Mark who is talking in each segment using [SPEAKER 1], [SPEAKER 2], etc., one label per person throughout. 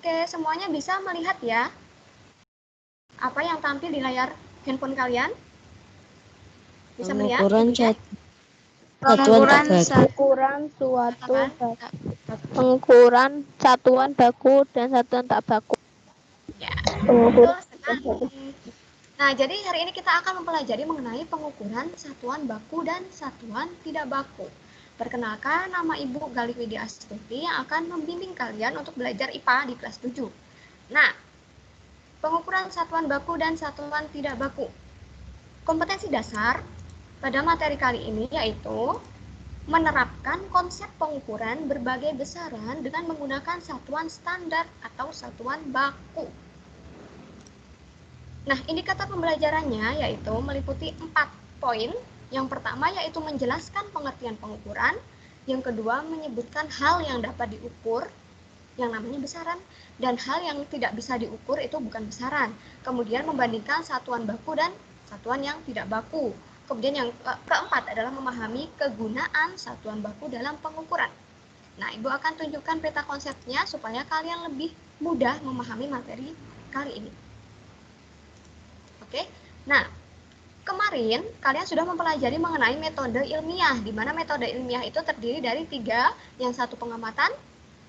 [SPEAKER 1] Oke, semuanya bisa melihat ya apa yang tampil di layar handphone kalian? Bisa melihat?
[SPEAKER 2] Pengukuran satuan baku dan satuan tak baku.
[SPEAKER 1] Ya, betul sekali. Nah, jadi hari ini kita akan mempelajari mengenai pengukuran satuan baku dan satuan tidak baku. Perkenalkan, nama Ibu Galih Widya Astuti yang akan membimbing kalian untuk belajar IPA di kelas 7. Nah, pengukuran satuan baku dan satuan tidak baku. Kompetensi dasar pada materi kali ini yaitu menerapkan konsep pengukuran berbagai besaran dengan menggunakan satuan standar atau satuan baku. Nah, indikator pembelajarannya yaitu meliputi 4 poin. Yang pertama yaitu menjelaskan pengertian pengukuran. Yang kedua menyebutkan hal yang dapat diukur, yang namanya besaran, dan hal yang tidak bisa diukur itu bukan besaran. Kemudian membandingkan satuan baku dan satuan yang tidak baku. Kemudian yang keempat adalah memahami kegunaan satuan baku dalam pengukuran. Nah, Ibu akan tunjukkan peta konsepnya supaya kalian lebih mudah memahami materi kali ini. Oke, nah kemarin kalian sudah mempelajari mengenai metode ilmiah, di mana metode ilmiah itu terdiri dari 3, yang satu pengamatan,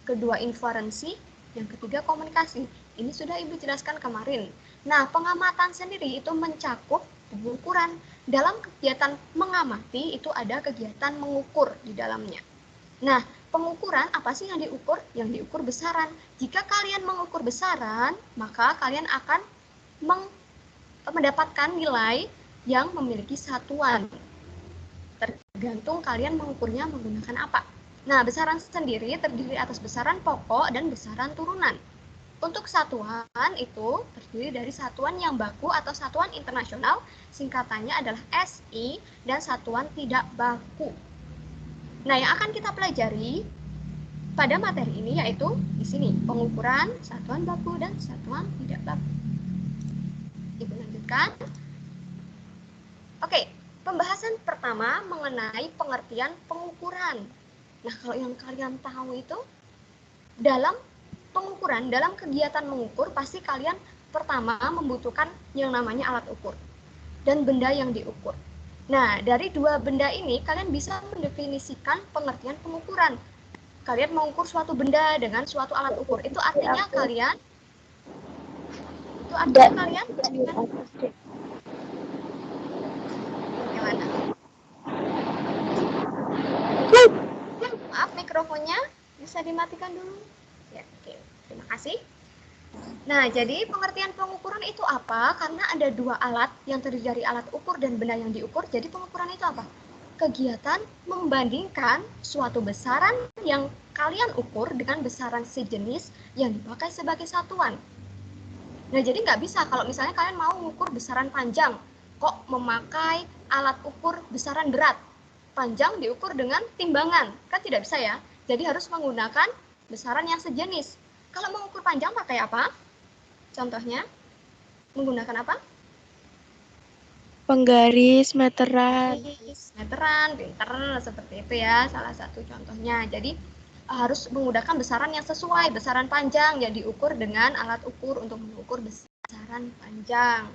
[SPEAKER 1] kedua inferensi, yang ketiga komunikasi. Ini sudah Ibu jelaskan kemarin. Nah, pengamatan sendiri itu mencakup pengukuran. Dalam kegiatan mengamati itu ada kegiatan mengukur di dalamnya. Nah, pengukuran apa sih yang diukur? Yang diukur besaran. Jika kalian mengukur besaran, maka kalian akan mendapatkan nilai yang memiliki satuan. Tergantung kalian mengukurnya menggunakan apa. Nah, besaran sendiri terdiri atas besaran pokok dan besaran turunan. Untuk satuan itu terdiri dari satuan yang baku atau satuan internasional, singkatannya adalah SI, dan satuan tidak baku. Nah, yang akan kita pelajari pada materi ini yaitu di sini, pengukuran satuan baku dan satuan tidak baku. Ibu lanjutkan. Oke, pembahasan pertama mengenai pengertian pengukuran. Nah, kalau yang kalian tahu itu, dalam pengukuran, dalam kegiatan mengukur, pasti kalian pertama membutuhkan yang namanya alat ukur dan benda yang diukur. Nah, dari dua benda ini, kalian bisa mendefinisikan pengertian pengukuran. Kalian mengukur suatu benda dengan suatu alat ukur. Itu artinya kalian bagaimana? Maaf, mikrofonnya bisa dimatikan dulu. Ya, oke. Terima kasih. Nah, jadi pengertian pengukuran itu apa? Karena ada dua alat yang terdiri dari alat ukur dan benda yang diukur. Jadi pengukuran itu apa? Kegiatan membandingkan suatu besaran yang kalian ukur dengan besaran sejenis yang dipakai sebagai satuan. Nah, jadi nggak bisa kalau misalnya kalian mau mengukur besaran panjang, kok memakai alat ukur besaran berat. Panjang diukur dengan timbangan, kan tidak bisa ya. Jadi harus menggunakan besaran yang sejenis. Kalau mengukur panjang pakai apa? Contohnya, menggunakan apa?
[SPEAKER 2] Penggaris, meteran.
[SPEAKER 1] Meteran, pinter, seperti itu ya, salah satu contohnya. Jadi harus menggunakan besaran yang sesuai, besaran panjang yang diukur dengan alat ukur untuk mengukur besaran panjang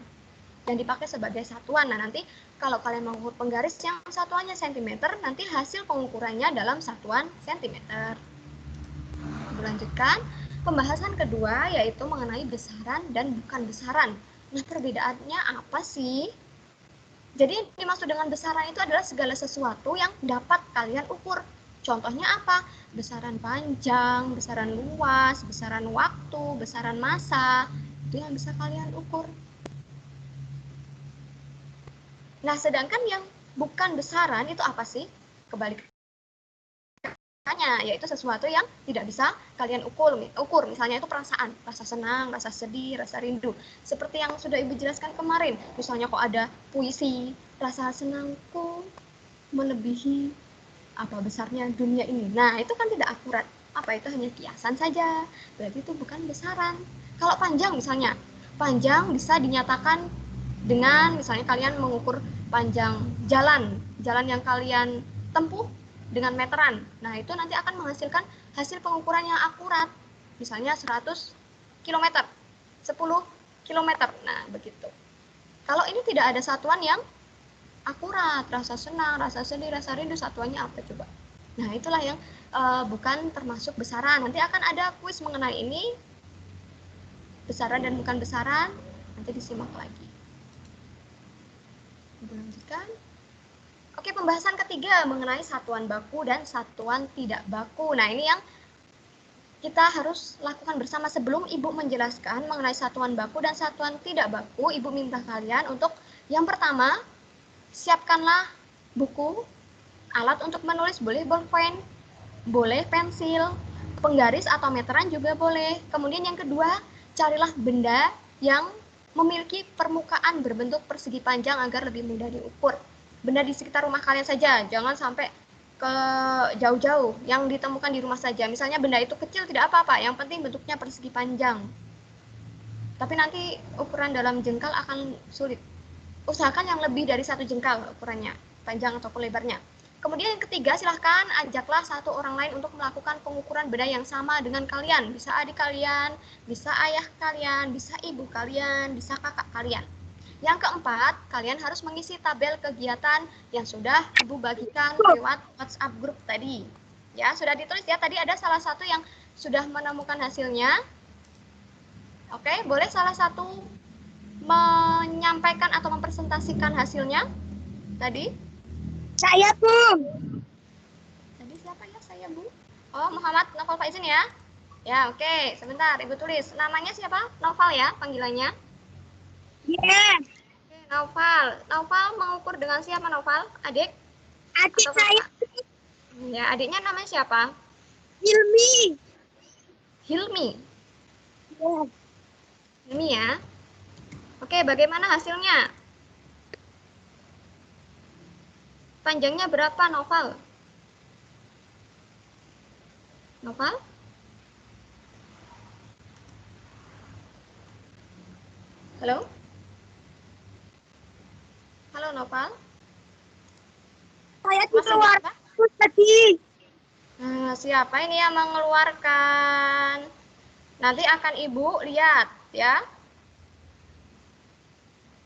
[SPEAKER 1] yang dipakai sebagai satuan. Nah, nanti kalau kalian mengukur penggaris yang satuannya cm, nanti hasil pengukurannya dalam satuan cm. Lanjutkan. Pembahasan kedua yaitu mengenai besaran dan bukan besaran. Nah, perbedaannya apa sih? Jadi yang dimaksud dengan besaran itu adalah segala sesuatu yang dapat kalian ukur. Contohnya apa? Besaran panjang, besaran luas, besaran waktu, besaran massa. Itu yang bisa kalian ukur. Nah, sedangkan yang bukan besaran itu apa sih? Kebalikannya, yaitu sesuatu yang tidak bisa kalian ukur. Misalnya itu perasaan, rasa senang, rasa sedih, rasa rindu. Seperti yang sudah Ibu jelaskan kemarin. Misalnya kok ada puisi, rasa senangku melebihi apa besarnya dunia ini. Nah, itu kan tidak akurat. Apa itu hanya kiasan saja? Berarti itu bukan besaran. Kalau panjang misalnya, panjang bisa dinyatakan dengan misalnya kalian mengukur panjang jalan yang kalian tempuh dengan meteran. Nah, itu nanti akan menghasilkan hasil pengukuran yang akurat. Misalnya 100 kilometer, 10 kilometer. Nah, begitu. Kalau ini tidak ada satuan yang akurat, rasa senang, rasa sedih, rasa rindu, satuannya apa coba? Nah, itulah yang bukan termasuk besaran. Nanti akan ada kuis mengenai ini, besaran dan bukan besaran, nanti disimak lagi. Lanjutkan. Oke, pembahasan ketiga mengenai satuan baku dan satuan tidak baku. Nah, ini yang kita harus lakukan bersama. Sebelum Ibu menjelaskan mengenai satuan baku dan satuan tidak baku, Ibu minta kalian untuk yang pertama, siapkanlah buku, alat untuk menulis, boleh bolpen, boleh pensil, penggaris atau meteran juga boleh. Kemudian yang kedua, carilah benda yang memiliki permukaan berbentuk persegi panjang agar lebih mudah diukur. Benda di sekitar rumah kalian saja, jangan sampai ke jauh-jauh, yang ditemukan di rumah saja. Misalnya benda itu kecil tidak apa-apa, yang penting bentuknya persegi panjang. Tapi nanti ukuran dalam jengkal akan sulit. Usahakan yang lebih dari 1 jengkal ukurannya, panjang ataupun lebarnya. Kemudian yang ketiga, silahkan ajaklah satu orang lain untuk melakukan pengukuran benda yang sama dengan kalian. Bisa adik kalian, bisa ayah kalian, bisa ibu kalian, bisa kakak kalian. Yang keempat, kalian harus mengisi tabel kegiatan yang sudah Ibu bagikan lewat WhatsApp group tadi. Ya, sudah ditulis ya, tadi ada salah satu yang sudah menemukan hasilnya. Oke, boleh salah satu menyampaikan atau mempresentasikan hasilnya tadi?
[SPEAKER 3] Saya, Bu.
[SPEAKER 1] Tadi siapa ya? Saya, Bu. Oh, Muhammad Noval Faizin ya? Ya, oke. Sebentar, Ibu tulis. Namanya siapa? Noval ya, panggilannya?
[SPEAKER 3] Ya.
[SPEAKER 1] Oke, Noval. Noval mengukur dengan siapa, Noval? Adik?
[SPEAKER 3] Adik
[SPEAKER 1] Atau
[SPEAKER 3] saya,
[SPEAKER 1] kakak? Ya, adiknya namanya siapa?
[SPEAKER 3] Hilmi.
[SPEAKER 1] Hilmi.
[SPEAKER 3] Ya.
[SPEAKER 1] Hilmi ya. Oke, bagaimana hasilnya? Panjangnya berapa, Noval? Noval? Halo? Halo, Noval?
[SPEAKER 3] Saya
[SPEAKER 1] Masih
[SPEAKER 3] dikeluarkan
[SPEAKER 1] berapa?
[SPEAKER 3] tadi.
[SPEAKER 1] Nah, siapa ini yang mengeluarkan? Nanti akan Ibu lihat ya.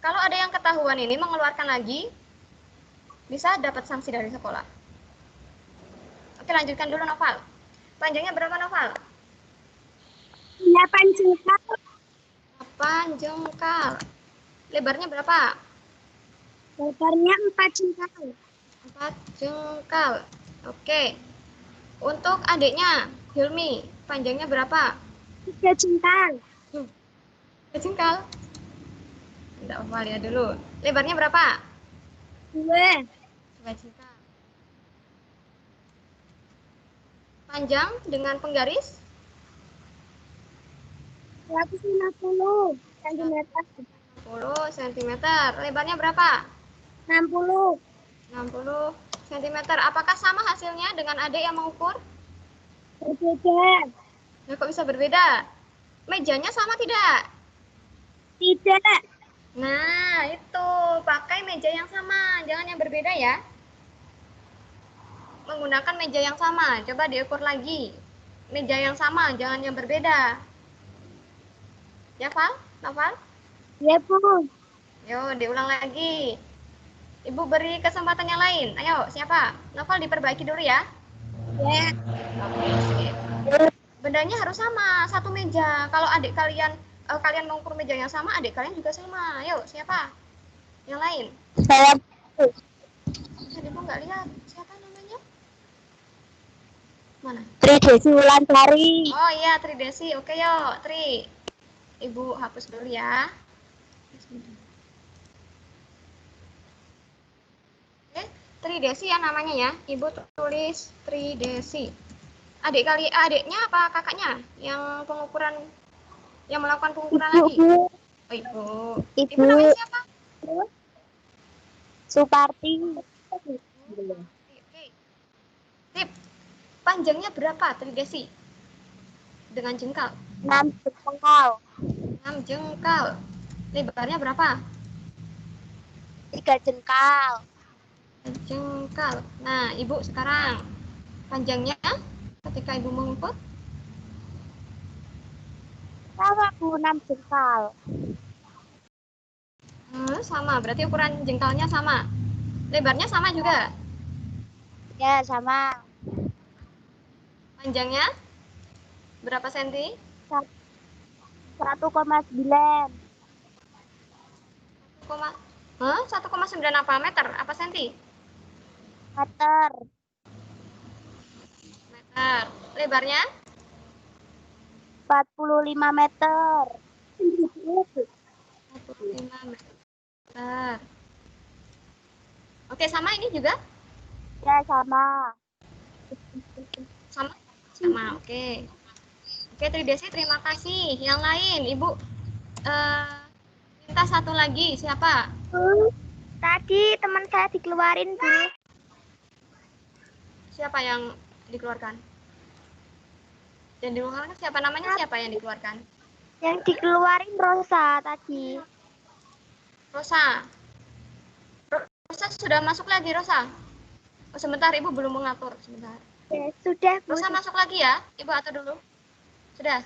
[SPEAKER 1] Kalau ada yang ketahuan ini mengeluarkan lagi, bisa dapat sanksi dari sekolah. Oke, lanjutkan dulu Noval. Panjangnya berapa, Noval?
[SPEAKER 3] 8 jengkal.
[SPEAKER 1] 8 jengkal. Lebarnya berapa?
[SPEAKER 3] Lebarnya 4 jengkal.
[SPEAKER 1] 4 jengkal. Oke. Untuk adiknya, Hilmi, panjangnya berapa?
[SPEAKER 3] 3 jengkal.
[SPEAKER 1] 3 jengkal. Tidak apa, lihat dulu. Lebarnya berapa?
[SPEAKER 3] 2.
[SPEAKER 1] 2 jengkal. Panjang dengan penggaris?
[SPEAKER 3] 150 cm.
[SPEAKER 1] 10 cm. Lebarnya berapa?
[SPEAKER 3] 60.
[SPEAKER 1] 60 cm. Apakah sama hasilnya dengan adik yang mengukur?
[SPEAKER 3] Berbeda.
[SPEAKER 1] Ya, kok bisa berbeda? Mejanya sama tidak?
[SPEAKER 3] Tidak.
[SPEAKER 1] Nah, itu. Pakai meja yang sama. Jangan yang berbeda ya. Menggunakan meja yang sama. Coba diukur lagi. Meja yang sama, jangan yang berbeda. Ya, Val? Noval?
[SPEAKER 3] Ya, Bu.
[SPEAKER 1] Yuk, diulang lagi. Ibu beri kesempatan yang lain. Ayo, siapa? Noval diperbaiki dulu ya.
[SPEAKER 3] Ya.
[SPEAKER 1] Oke, sip. Bendanya harus sama, satu meja. Kalau adik kalian kalian mengukur meja yang sama, adik kalian juga sama. Ayo, siapa? Yang lain?
[SPEAKER 3] Saya, Bu.
[SPEAKER 1] Tadi ibu nggak lihat siapa namanya? Mana?
[SPEAKER 3] Tridesi Wulandari.
[SPEAKER 1] Oh iya, Tridesi. Oke, yuk, Tri. Ibu hapus dulu ya. Oke, Tridesi ya namanya ya. Ibu tulis Tridesi. Adiknya apa kakaknya yang pengukuran, yang melakukan pengukuran
[SPEAKER 3] Ibu,
[SPEAKER 1] lagi?
[SPEAKER 3] Bu.
[SPEAKER 1] Oh, ibu.
[SPEAKER 3] Ibu.
[SPEAKER 1] Ibu namanya siapa?
[SPEAKER 3] Suparti.
[SPEAKER 1] Oke. Tip, panjangnya berapa Tridesi? Dengan jengkal.
[SPEAKER 3] 6 jengkal.
[SPEAKER 1] 6 jengkal. Lebarnya berapa?
[SPEAKER 3] 3 jengkal.
[SPEAKER 1] 3 jengkal. Nah, ibu sekarang panjangnya ketika ibu mengukur
[SPEAKER 3] Sama Bu, 6 jengkal.
[SPEAKER 1] Sama, berarti ukuran jengkalnya sama. Lebarnya sama juga.
[SPEAKER 3] Ya, sama.
[SPEAKER 1] Panjangnya berapa senti?
[SPEAKER 3] 1,9
[SPEAKER 1] 1,9 apa meter? Apa senti?
[SPEAKER 3] meter.
[SPEAKER 1] Meter. Lebarnya
[SPEAKER 3] 45 meter.
[SPEAKER 1] 45 meter. Oke, sama ini juga?
[SPEAKER 3] Ya, sama.
[SPEAKER 1] Sama? Sama, oke. Oke, Tridesi, terima kasih. Yang lain, Ibu minta satu lagi. Siapa?
[SPEAKER 3] Tadi teman saya dikeluarin, Bu.
[SPEAKER 1] Siapa yang dikeluarkan? Yang dikeluarkan siapa namanya? Siapa yang dikeluarkan?
[SPEAKER 3] Yang dikeluarin Rosa tadi.
[SPEAKER 1] Rosa. Rosa sudah masuk lagi, Rosa. Oh, sebentar, Ibu belum mengatur. Sebentar.
[SPEAKER 3] Ya, sudah, Bu.
[SPEAKER 1] Rosa masuk lagi ya. Ibu atur dulu. Sudah.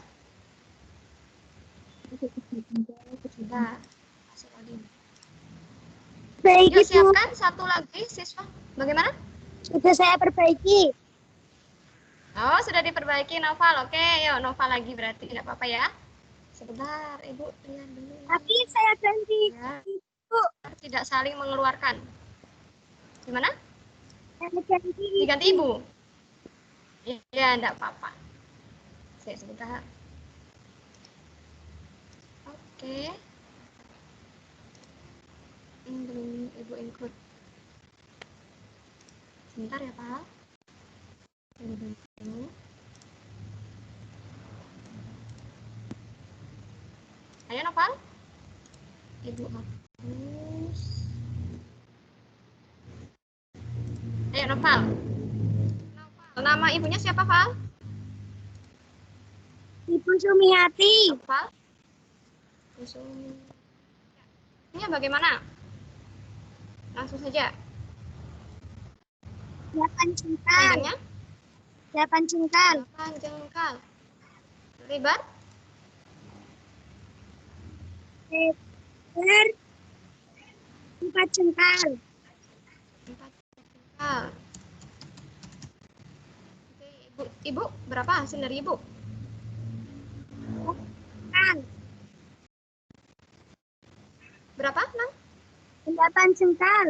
[SPEAKER 1] Sudah. Masuk lagi.
[SPEAKER 3] Baik,
[SPEAKER 1] Yuk,
[SPEAKER 3] Bu.
[SPEAKER 1] siapkan satu lagi, siswa. Bagaimana?
[SPEAKER 3] Sudah saya perbaiki.
[SPEAKER 1] Oh, sudah diperbaiki, Noval. Oke, yuk Noval lagi berarti. Tidak apa-apa ya. Sebentar, Ibu lihat dulu.
[SPEAKER 3] Tapi saya ganti.
[SPEAKER 1] Ya,
[SPEAKER 3] Bu,
[SPEAKER 1] tidak saling mengeluarkan. Gimana?
[SPEAKER 3] saya ganti.
[SPEAKER 1] Diganti Ibu? Iya, enggak apa-apa. Sebentar. Oke. Belum Ibu include. Sebentar ya, Pak. Ini dulu. Ayo, Noval. Ibu hapus. Ayo, Noval. Nama ibunya siapa, Val?
[SPEAKER 3] Ibu Sumiati.
[SPEAKER 1] Noval? Ini bagaimana? Langsung saja.
[SPEAKER 3] 8 jengkal.
[SPEAKER 1] Panjangnya?
[SPEAKER 3] 8 jengkal.
[SPEAKER 1] 8 jengkal. Lebar?
[SPEAKER 3] Lebar 4 jengkal.
[SPEAKER 1] 4 jengkal. Oke, Ibu, berapa hasil dari Ibu?
[SPEAKER 3] Jengkal.
[SPEAKER 1] Berapa, Nang?
[SPEAKER 3] 8 jengkal.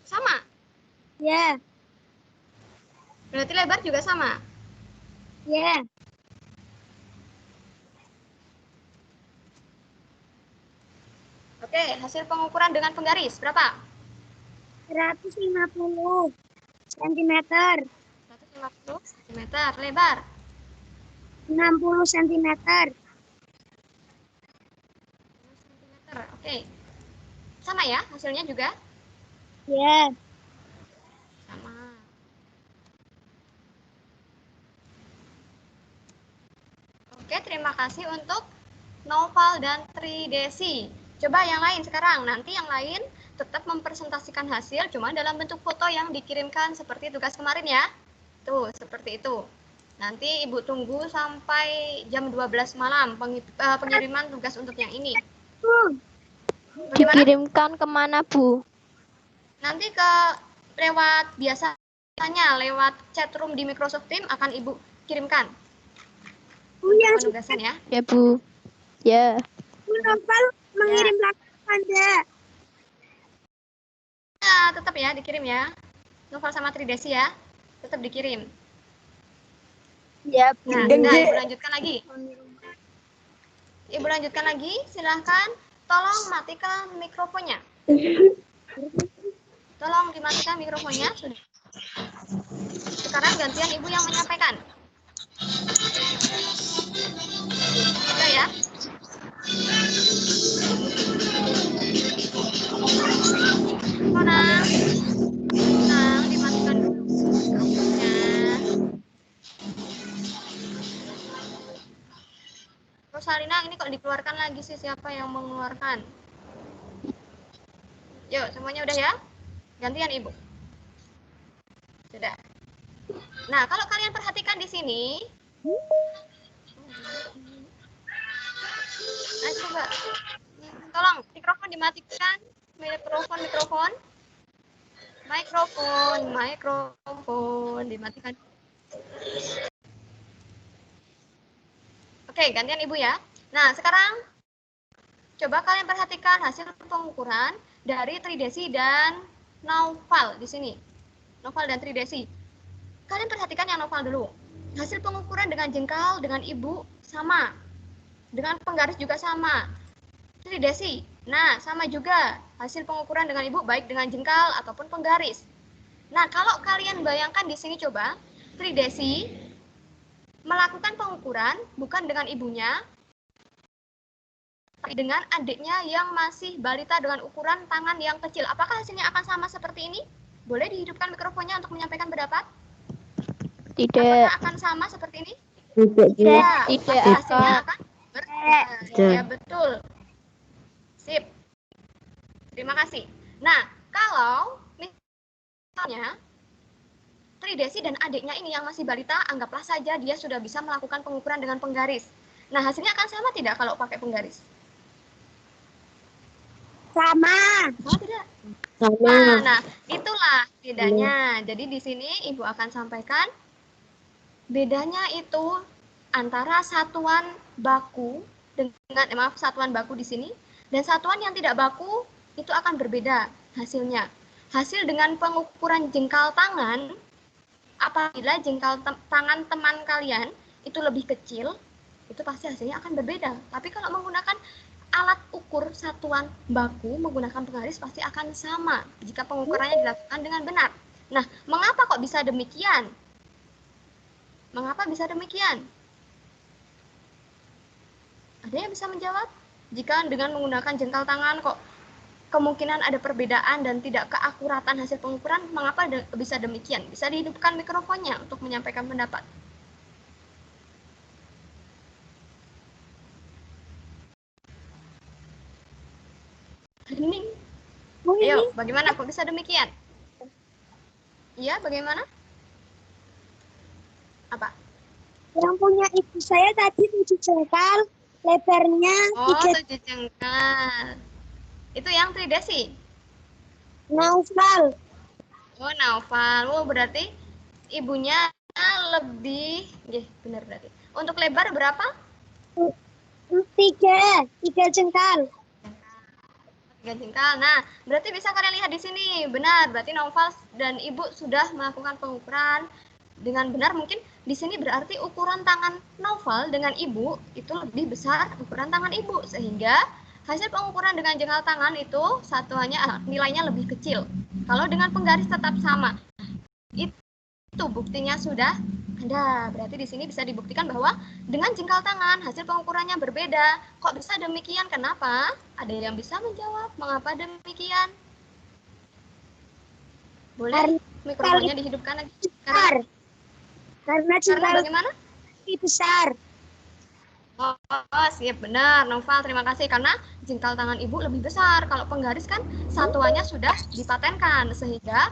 [SPEAKER 1] Sama?
[SPEAKER 3] Ya,
[SPEAKER 1] Berarti lebar juga sama?
[SPEAKER 3] ya.
[SPEAKER 1] Oke, hasil pengukuran dengan penggaris berapa?
[SPEAKER 3] 150 cm.
[SPEAKER 1] 150 cm. Lebar?
[SPEAKER 3] 60 cm.
[SPEAKER 1] 60 cm. Oke. Sama ya hasilnya juga?
[SPEAKER 3] Ya.
[SPEAKER 1] Sama. Oke, terima kasih untuk Noval dan Tridesi. Coba yang lain sekarang. Nanti yang lain tetap mempresentasikan hasil cuma dalam bentuk foto yang dikirimkan seperti tugas kemarin ya. Tuh, seperti itu. Nanti Ibu tunggu sampai jam 12 malam pengiriman tugas untuk yang ini. Bagaimana?
[SPEAKER 2] Dikirimkan kemana, Bu?
[SPEAKER 1] Nanti lewat biasanya lewat chat room di Microsoft Teams akan Ibu kirimkan.
[SPEAKER 3] Yang
[SPEAKER 1] penugasan ya.
[SPEAKER 2] Ya, Bu. Ya.
[SPEAKER 3] Bu Novel mengirim langsung Anda.
[SPEAKER 1] Ya, tetap ya dikirim ya. Noval sama Tridesi ya. Tetap dikirim.
[SPEAKER 3] Ya, Bu.
[SPEAKER 1] Nah, Ibu lanjutkan lagi. Ibu lanjutkan lagi, silahkan. Tolong matikan mikrofonnya. Tolong dimatikan mikrofonnya. Sekarang gantian Ibu yang menyampaikan. Sudah ya? Nah, dimatikan dulu mikrofonnya. Rosalina, ini kok dikeluarkan lagi sih? Siapa yang mengeluarkan? Yuk, semuanya udah ya? Gantian Ibu. Sudah. Nah, kalau kalian perhatikan di sini, Nah, coba. Tolong, mikrofon dimatikan. Mikrofon dimatikan. Oke, gantian Ibu ya. Nah, sekarang coba kalian perhatikan hasil pengukuran dari Tridesi dan Naufal di sini. Naufal dan Tridesi. Kalian perhatikan yang Naufal dulu. Hasil pengukuran dengan jengkal dengan Ibu sama. Dengan penggaris juga sama. Tridesi. Nah, sama juga hasil pengukuran dengan Ibu baik dengan jengkal ataupun penggaris. Nah, kalau kalian bayangkan di sini coba, Tridesi melakukan pengukuran bukan dengan ibunya, tapi dengan adiknya yang masih balita dengan ukuran tangan yang kecil. Apakah hasilnya akan sama seperti ini? Boleh dihidupkan mikrofonnya untuk menyampaikan pendapat?
[SPEAKER 2] Tidak.
[SPEAKER 1] Apakah akan sama seperti ini?
[SPEAKER 3] Tidak.
[SPEAKER 1] Pasti
[SPEAKER 2] Tidak.
[SPEAKER 1] hasilnya akan berbeda. Ya, betul. Sip. Terima kasih. Nah, kalau misalnya Tridesi dan adiknya ini yang masih balita, anggaplah saja dia sudah bisa melakukan pengukuran dengan penggaris. Nah, hasilnya akan sama tidak kalau pakai penggaris?
[SPEAKER 3] Sama.
[SPEAKER 1] Sama tidak?
[SPEAKER 3] Sama.
[SPEAKER 1] Nah, itulah bedanya. Jadi di sini Ibu akan sampaikan bedanya itu antara satuan baku dengan satuan baku di sini dan satuan yang tidak baku itu akan berbeda hasilnya. Hasil dengan pengukuran jengkal tangan, apabila jengkal tangan teman kalian itu lebih kecil, itu pasti hasilnya akan berbeda. Tapi kalau menggunakan alat ukur satuan baku menggunakan penggaris pasti akan sama jika pengukurannya dilakukan dengan benar. Nah, mengapa kok bisa demikian? Mengapa bisa demikian? Ada yang bisa menjawab? Jika dengan menggunakan jengkal tangan kok kemungkinan ada perbedaan dan tidak keakuratan hasil pengukuran, mengapa bisa demikian? Bisa dihidupkan mikrofonnya untuk menyampaikan pendapat. Hening. Ayo, bagaimana kok bisa demikian? Iya, bagaimana? Apa?
[SPEAKER 3] Yang punya ibu saya tadi 7 jengkal, lebarnya 3.
[SPEAKER 1] 7 jengkal. Itu yang Tridesi?
[SPEAKER 3] Naufal.
[SPEAKER 1] Oh, Naufal. Oh, berarti ibunya lebih, benar berarti. Untuk lebar berapa?
[SPEAKER 3] 3 jengkal.
[SPEAKER 1] 3 jengkal. Nah, berarti bisa kalian lihat di sini. Benar, berarti Naufal dan Ibu sudah melakukan pengukuran dengan benar. Mungkin di sini berarti ukuran tangan Naufal dengan Ibu itu lebih besar ukuran tangan Ibu. Sehingga hasil pengukuran dengan jengkal tangan itu satuannya nilainya lebih kecil. Kalau dengan penggaris tetap sama. Itu buktinya sudah ada. Berarti di sini bisa dibuktikan bahwa dengan jengkal tangan hasil pengukurannya berbeda. Kok bisa demikian? Kenapa? Ada yang bisa menjawab mengapa demikian? Boleh mikrofonnya dihidupkan lagi.
[SPEAKER 3] Karena jengkal
[SPEAKER 1] bagaimana?
[SPEAKER 3] lebih besar.
[SPEAKER 1] Oh, siap, benar. Noval, terima kasih. Karena jengkal tangan Ibu lebih besar. Kalau penggaris kan satuannya sudah dipatenkan. Sehingga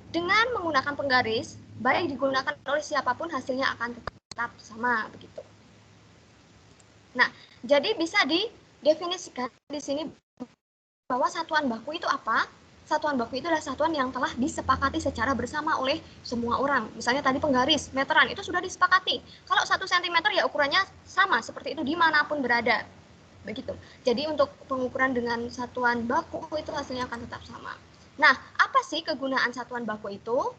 [SPEAKER 1] dengan menggunakan penggaris, baik digunakan oleh siapapun hasilnya akan tetap sama begitu. Nah, jadi bisa didefinisikan di sini bahwa satuan baku itu apa? Satuan baku itu adalah satuan yang telah disepakati secara bersama oleh semua orang. Misalnya tadi penggaris, meteran, itu sudah disepakati. Kalau 1 cm ya ukurannya sama seperti itu dimanapun berada. Begitu. Jadi untuk pengukuran dengan satuan baku itu hasilnya akan tetap sama. Nah, apa sih kegunaan satuan baku itu?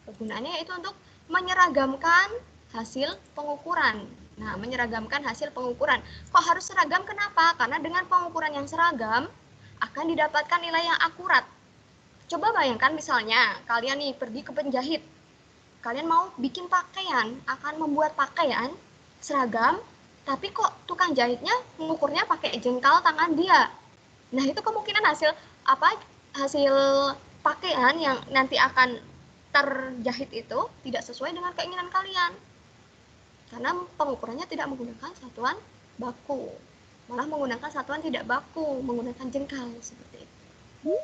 [SPEAKER 1] Kegunaannya yaitu untuk menyeragamkan hasil pengukuran. Nah, menyeragamkan hasil pengukuran. Kok harus seragam? Kenapa? Karena dengan pengukuran yang seragam, akan didapatkan nilai yang akurat. Coba bayangkan misalnya, kalian nih pergi ke penjahit. Kalian mau bikin pakaian, akan membuat pakaian seragam, tapi kok tukang jahitnya mengukurnya pakai jengkal tangan dia. Nah, itu kemungkinan hasil pakaian yang nanti akan terjahit itu tidak sesuai dengan keinginan kalian. Karena pengukurannya tidak menggunakan satuan baku. Malah menggunakan satuan tidak baku, menggunakan jengkal seperti itu.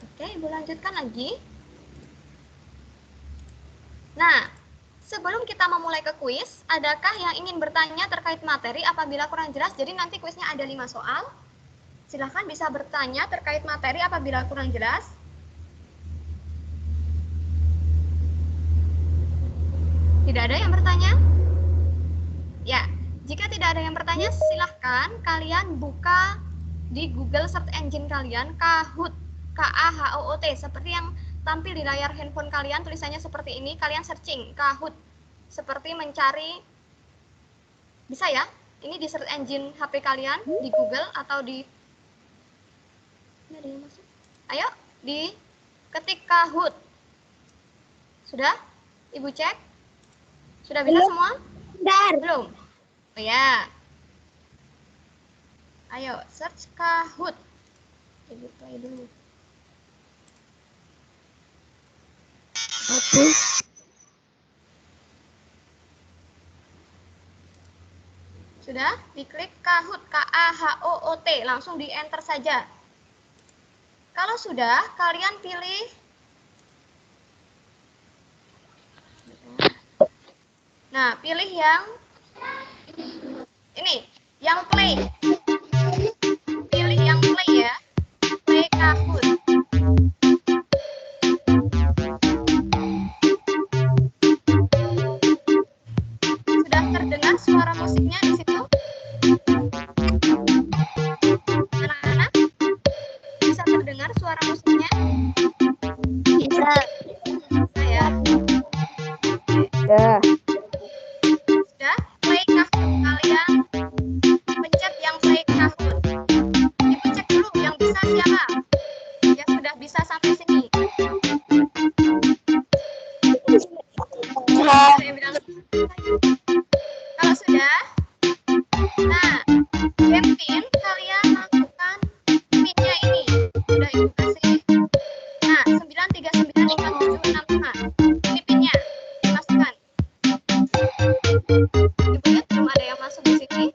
[SPEAKER 1] Oke, Ibu lanjutkan lagi. Nah, sebelum kita memulai ke kuis, adakah yang ingin bertanya terkait materi apabila kurang jelas? Jadi nanti kuisnya ada 5 soal. Silahkan bisa bertanya terkait materi apabila kurang jelas. Tidak ada yang bertanya? Ya, jika tidak ada yang bertanya, silahkan kalian buka di Google Search Engine kalian Kahoot, K-A-H-O-O-T, seperti yang tampil di layar handphone kalian, tulisannya seperti ini, kalian searching Kahoot, seperti mencari, bisa ya, ini di search engine HP kalian, di Google atau di, ini ada yang masuk, ayo, di ketik Kahoot, sudah? Ibu cek? Sudah bisa
[SPEAKER 3] Belum.
[SPEAKER 1] semua?
[SPEAKER 3] Bentar.
[SPEAKER 1] Belum? Oh ya. Ayo, search Kahoot. Ibu play dulu.
[SPEAKER 3] Oke.
[SPEAKER 1] Sudah? Diklik Kahoot, K-A-H-O-O-T, langsung di enter saja. Kalau sudah, kalian pilih pilih yang ini, yang play. Pilih yang play ya. Play Kahoot. Sudah terdengar suara musiknya di situ? Anak-anak, bisa terdengar suara musiknya?
[SPEAKER 3] Bisa.
[SPEAKER 1] Ya.
[SPEAKER 2] Ya.
[SPEAKER 1] Sudah? Play Kahoot. Kalian pencet yang play Kahoot. Ibu cek dulu yang bisa siapa? Yang sudah bisa sampai sini. Ada yang bilang, kalau sudah, nah, game pin kalian masukkan pinnya ini. Sudah ibu kasih. Nah, 9395765. Ini pinnya, dimasukkan. Ibu lihat belum ada yang masuk di sini.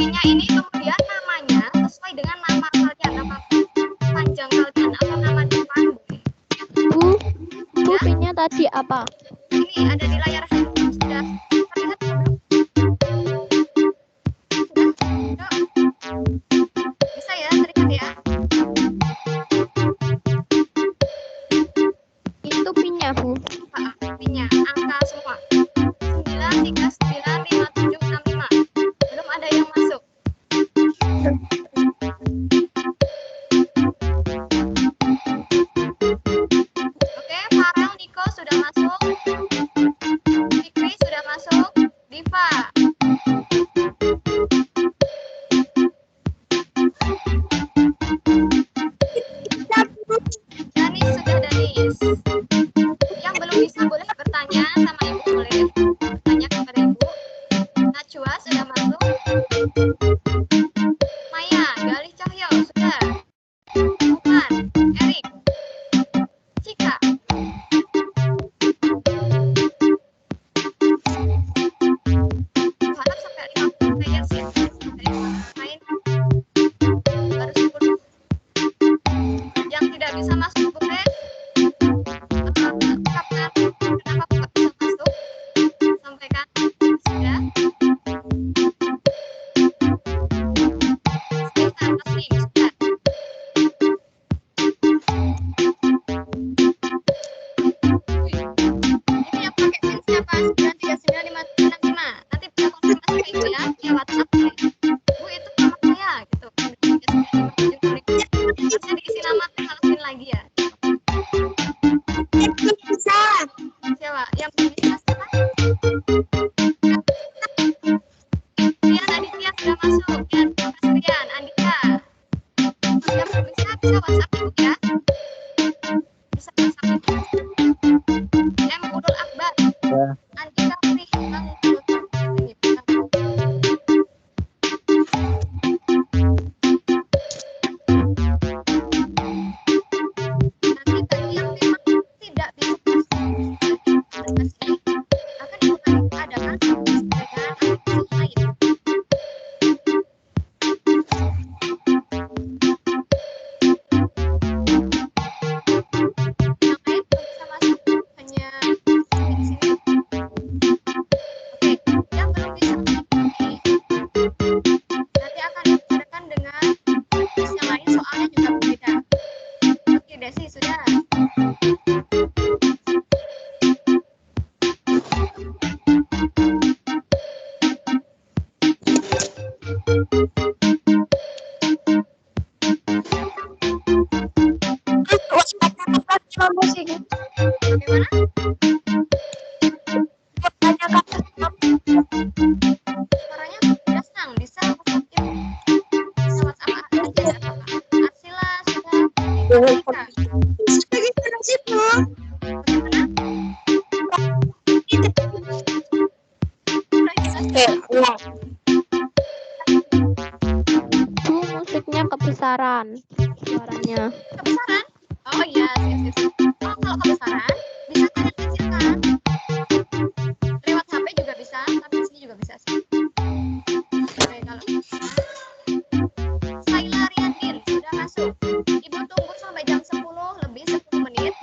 [SPEAKER 1] Pinnya ini kemudian namanya sesuai dengan nama kalian, nama panjang kalian atau nama depan.
[SPEAKER 2] Bu, pinnya tadi apa?
[SPEAKER 1] Ini ada di layar handphone, sudah terlihat belum? Sudah? Yuk. Bisa ya, terlihat ya?
[SPEAKER 2] Itu pinnya, Bu.
[SPEAKER 1] Pinnya, angka semua. 9395765. Belum ada yang masuk. Oke, Farel, Niko sudah masuk. Alika.
[SPEAKER 3] Bagaimana sih, Bu?
[SPEAKER 1] Bagaimana? Sudah jelas ya?
[SPEAKER 2] Bu, musiknya kebesaran suaranya.
[SPEAKER 1] Kebesaran? Oh iya, sip. Oh, kalau kebesaran, bisa kalian kecilkan. Lewat HP juga bisa, tapi di sini juga bisa sih. Oke, kalau bisa. Saila Riyadin sudah masuk. Ibu tunggu sampai jam 10 lebih 10 menit.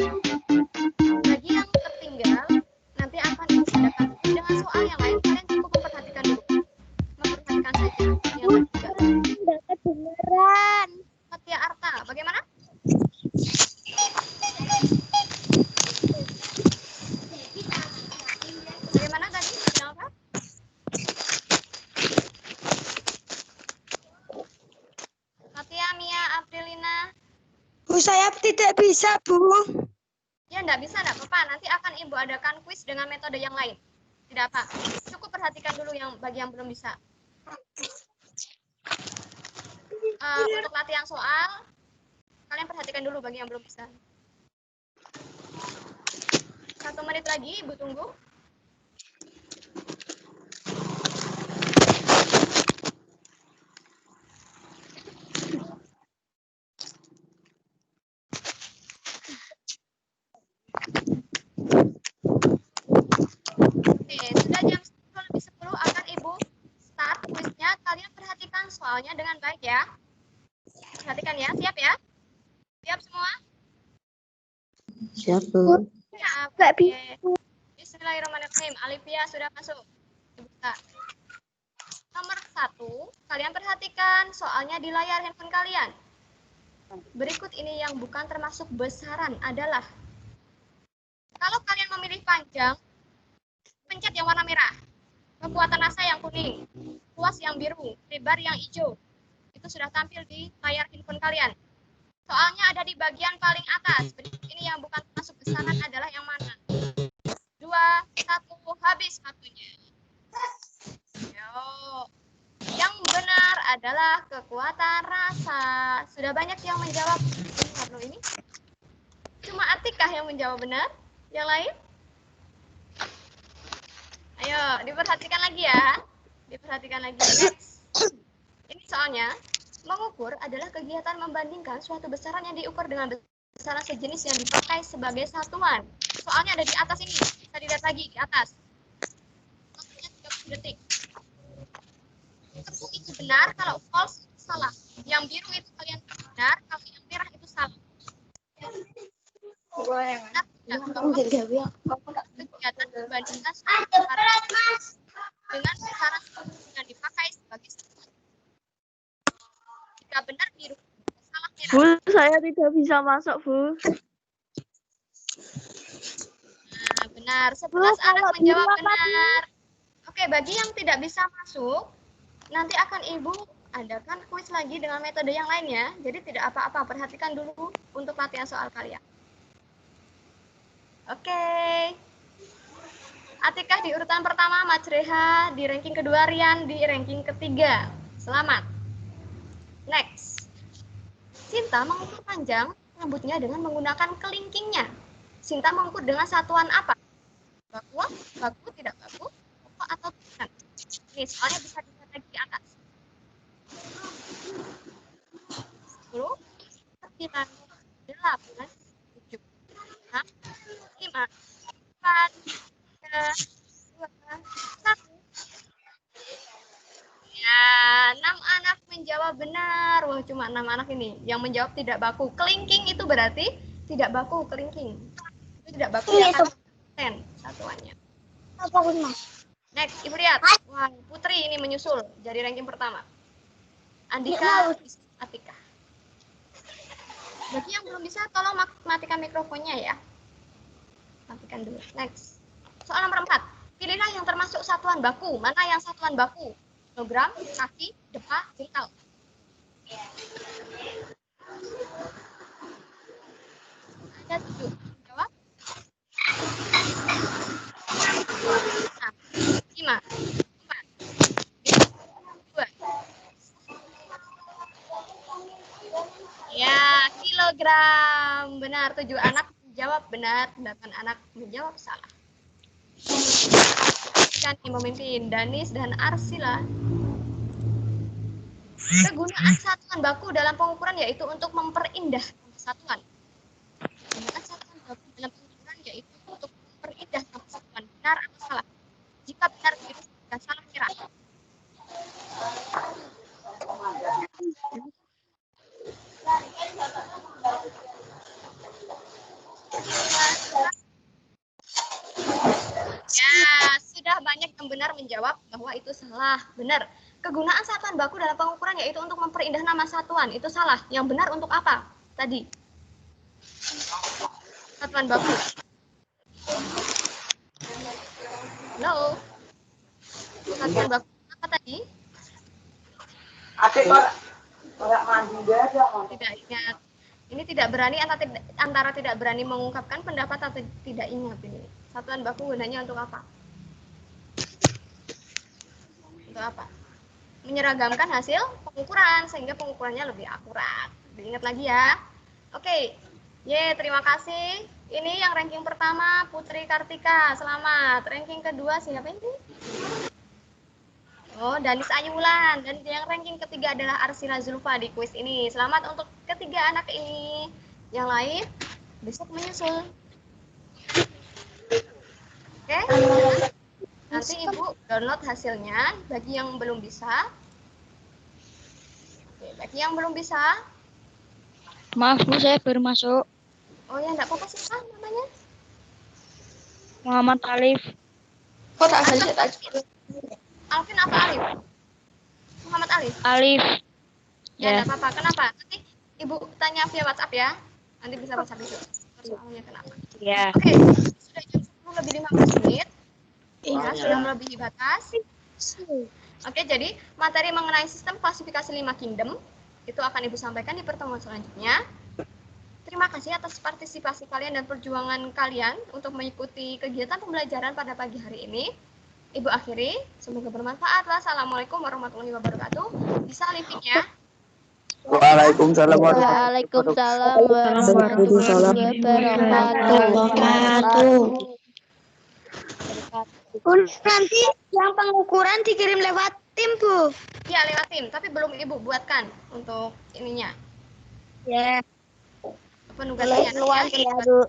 [SPEAKER 1] Bagi yang tertinggal, nanti akan Ibu adakan dengan soal yang lain. Kalian cukup memperhatikan dulu. Memperhatikan saja yang tertinggal.
[SPEAKER 3] Enggak kedengeran.
[SPEAKER 1] Fatia Arta, bagaimana? Bagaimana tadi? Bilang apa? Fatia, Mia, Aprilina.
[SPEAKER 3] Bu, saya tidak bisa, Bu.
[SPEAKER 1] Ya, enggak bisa, enggak apa-apa. Nanti akan Ibu adakan kuis dengan metode yang lain. Tidak apa. Cukup perhatikan dulu yang bagi yang belum bisa. Untuk latihan soal, kalian perhatikan dulu bagi yang belum bisa. 1 menit lagi, Ibu tunggu. Oke, sudah jam 10 lebih 10 akan Ibu start kuisnya. Kalian perhatikan soalnya dengan baik ya. Perhatikan ya, siap ya? Siap semua?
[SPEAKER 4] Siap, Bu.
[SPEAKER 1] Siap.
[SPEAKER 3] Nggak
[SPEAKER 1] Oke.
[SPEAKER 3] bisa.
[SPEAKER 1] Bismillahirrahmanirrahim. Alivia sudah masuk. Dibuka. Nomor 1, kalian perhatikan soalnya di layar handphone kalian. Berikut ini yang bukan termasuk besaran adalah, kalau kalian memilih panjang, pencet yang warna merah, kekuatan asa yang kuning, luas yang biru, lebar yang hijau. Itu sudah tampil di layar handphone kalian. Soalnya ada di bagian paling atas. Berikut ini yang bukan termasuk besaran adalah yang mana? 2, 1, habis waktunya. Yo. Yang benar adalah kekuatan rasa. Sudah banyak yang menjawab. Ini cuma Atikah yang menjawab benar? Yang lain? Ayo, diperhatikan lagi ya. Diperhatikan lagi. Next. Ini soalnya, mengukur adalah kegiatan membandingkan suatu besaran yang diukur dengan besaran sejenis yang dipakai sebagai satuan. Soalnya ada di atas ini. Bisa dilihat lagi di atas. Waktunya 30 detik. Tepu itu benar, kalau false salah. Yang biru itu kalian benar, kalau yang merah itu salah. Kegiatan membandingkan suatu besaran dengan besaran yang dipakai sebagai satuan. Jika benar biru, salah merah.
[SPEAKER 2] Bu, saya tidak bisa masuk, Bu.
[SPEAKER 1] Nah, benar. 11 anak menjawab benar. Oke, bagi yang tidak bisa masuk, nanti akan Ibu adakan kuis lagi dengan metode yang lainnya. Jadi tidak apa-apa, perhatikan dulu untuk latihan soal kalian. Oke. Atikah di urutan pertama, Majreha di ranking kedua, Rian di ranking ketiga. Selamat. Next. Sinta mengukur panjang rambutnya dengan menggunakan kelingkingnya. Sinta mengukur dengan satuan apa? Baku, baku, tidak baku, pokok atau bukan? Ini soalnya bisa dilihat lagi di atas. 10, 9, 8, 7, 6, 5, 4, 3, 2, 1. Ya, 6 anak menjawab benar. Wah, cuma 6 anak ini yang menjawab tidak baku. Kelingking itu berarti tidak baku, kelingking. Itu tidak baku ya kan? 10 satuannya.
[SPEAKER 3] Apa, Mas?
[SPEAKER 1] Next, Ibu lihat. Wah, Putri ini menyusul jadi ranking pertama. Andika, Atika. Bagi yang belum bisa, tolong matikan mikrofonnya ya. Matikan dulu. Next. Soal nomor 4. Pilihlah yang termasuk satuan baku. Mana yang satuan baku? Kilogram, kaki, depa, jengkal. Ada 7. Jawab. 5, 4, 3, 2. Ya, kilogram. Benar, 7 anak menjawab benar, 8 anak menjawab salah. Kan yang memimpin Danis dan Arsila. Kegunaan satuan baku dalam pengukuran yaitu untuk memperindah satuan. Kegunaan satuan baku dalam pengukuran yaitu untuk memperindah satuan. Benar atau salah? Jika benar, itu jika salah kira. Ya, sudah banyak yang benar menjawab bahwa itu salah. Benar. Kegunaan satuan baku dalam pengukuran yaitu untuk memperindah nama satuan. Itu salah. Yang benar untuk apa? Tadi. Satuan baku. Halo. Satuan baku apa tadi? Tidak ingat. Ini tidak berani antara tidak berani mengungkapkan pendapat atau tidak ingat ini. Satuan baku gunanya untuk apa? Untuk apa? Menyeragamkan hasil pengukuran sehingga pengukurannya lebih akurat. Diingat lagi ya. Oke. Terima kasih. Ini yang ranking pertama Putri Kartika. Selamat. Ranking kedua siapa ini? Oh, Danis Ayulan. Dan yang ranking ketiga adalah Arsila Zulfa di kuis ini. Selamat untuk ketiga anak ini. Yang lain besok menyusul. Oke? Nanti Ibu download hasilnya bagi yang belum bisa. Oke, bagi yang belum bisa.
[SPEAKER 4] Maaf Bu, saya baru masuk.
[SPEAKER 1] Oh ya, enggak apa-apa sih, namanya.
[SPEAKER 4] Muhammad Alif.
[SPEAKER 2] Kok tak ada
[SPEAKER 1] Alvin apa Alif? Muhammad Alif.
[SPEAKER 4] Alif.
[SPEAKER 1] Ya, enggak apa-apa. Kenapa? Nanti Ibu tanya via WhatsApp ya. Nanti bisa WhatsApp itu. Persoalannya kenapa?
[SPEAKER 4] Ya.
[SPEAKER 1] Oke, sudah jam 10 lebih 15 menit. Ya, sudah melebihi batas. Oke, jadi materi mengenai sistem klasifikasi 5 kingdom itu akan Ibu sampaikan di pertemuan selanjutnya. Terima kasih atas partisipasi kalian dan perjuangan kalian untuk mengikuti kegiatan pembelajaran pada pagi hari ini. Ibu akhiri, semoga bermanfaat. Wassalamualaikum warahmatullahi wabarakatuh. Bisa linknya.
[SPEAKER 5] Waalaikumsalam
[SPEAKER 2] Waalaikumsalam warahmatullahi wabarakatuh.
[SPEAKER 3] Nanti yang pengukuran dikirim lewat tim, Bu.
[SPEAKER 1] Ya, lewat tim, tapi belum Ibu buatkan untuk ininya.
[SPEAKER 3] Ya.
[SPEAKER 1] Penugasannya.
[SPEAKER 2] Luas ya, Bu.